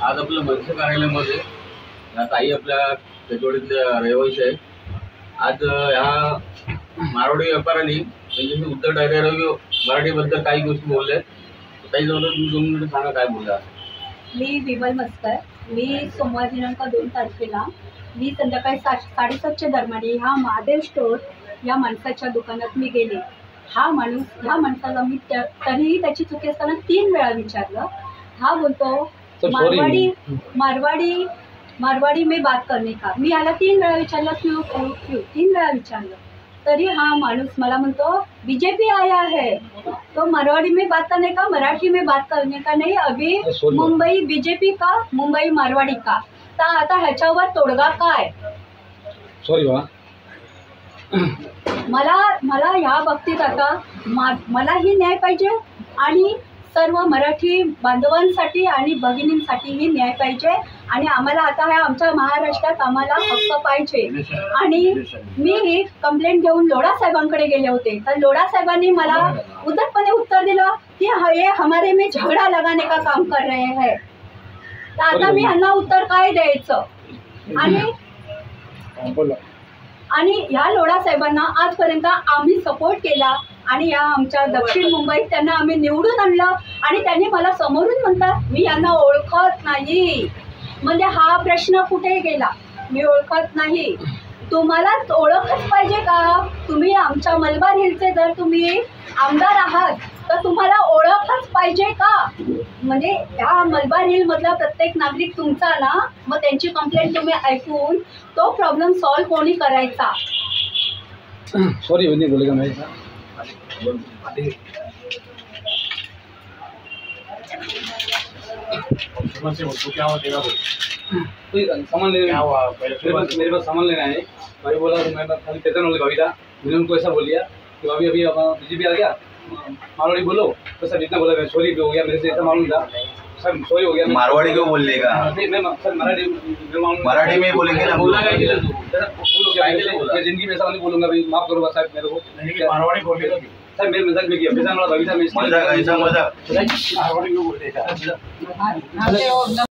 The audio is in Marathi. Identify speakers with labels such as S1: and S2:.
S1: आज आपल्या मनसे कार्यालयामध्ये या ताई आपल्या कचवडीतल्या रहिवासी आहे। आज ह्या मारवाडी व्यापाऱ्यांनी म्हणजे उद्धव ठाकरे मराठीबद्दल काही गोष्टी बोलल्या। ताई जवळ तुम्ही 2 मिनिटं सांगा काय बोलला।
S2: मी विमल मस्कर, मी सोमवार दिनांक 2 तारखेला मी संध्याकाळी 7:30च्या दरम्यान ह्या महादेव स्टोर या माणसाच्या दुकानात मी गेले। ह्या माणसाला मी तरीही त्याची चुकी असताना 3 वेळा विचारलं। हा बोलतो मारवाड़ी में बात करने का। मी याला 3 वेळा विचारलं, क्यों 3 वेळा विचारलं तरी हा माणूस मला म्हणतो बीजेपी आया है तो मारवाड़ी में बात करने का, मराठी में बात करने का नहीं, अभी मुंबई बीजेपी का, मुंबई मारवाड़ी का। तर आता ह्याच्यावर तोडगा काय?
S3: सॉरी
S2: मला ह्या बाबतीत आता मलाही न्याय पाहिजे आणि सर्व मराठी बांधवांसाठी आणि भगिनींसाठीही न्याय पाहिजे आणि आम्हाला आता ह्या आमच्या महाराष्ट्रात आम्हाला हक्क पाहिजे। आणि मी ही कंप्लेंट घेऊन लोढा साहेबांकडे गेले होते, तर लोढा साहेबांनी मला उद्धटपणे उत्तर दिलं की ये हमारे में झगड़ा लगाने का काम कर रहे हैं। तर आता मी ह्यांना उत्तर काय द्यायचं? आणि ह्या लोढा साहेबांना आजपर्यंत आम्ही सपोर्ट केला आणि या आमच्या दक्षिण मुंबईत त्यांना आम्ही निवडून आणलं आणि त्यांनी मला समोरून म्हणतात मी यांना ओळखत नाही। म्हणजे हा प्रश्न कुठे गेला? मी ओळखत नाही, तुम्हाला ओळखच पाहिजे का? तुम्ही आमच्या मलबार हिलचे जर तुम्ही आमदार आहात तर तुम्हाला ओळखच पाहिजे का? म्हणजे ह्या मलबार हिल मधला प्रत्येक नागरिक तुमचा ना, मग त्यांची कंप्लेंट तुम्ही ऐकून तो प्रॉब्लेम सॉल्व्ह कोणी करायचा?
S3: सॉरी बनी बोलेगा मैं
S1: क्या हुआ तेरा?
S3: कोई सामान लेने क्या हुआ? मेरे पास सामान लेना है। भाई बोला तो मैं खाली पैसा वाले भाभी था, मैंने उनको ऐसा बोल दिया कि भाभी अभी बीजेपी आ गया मारवाड़ी बोलो तो सर जितना बोला मैं सॉरी हो गया, मेरे से ऐसा मालूम था सर, सॉरी हो गया।
S1: मारवाड़ी क्यों बोलने का?
S3: मैं सर
S1: मराठी में बोलेंगे ना।
S3: बोला मैं जिंदगी में ऐसा नहीं बोलूंगा भाई, माफ करो साहब मेरे को।
S1: मारवाड़ी बोलने का
S3: सर मेरे मजाक में किया, पैसा वाला भाभी था, मैं
S1: मजाक ऐसा मजाक
S3: मारवाड़ी क्यों बोलते हैं।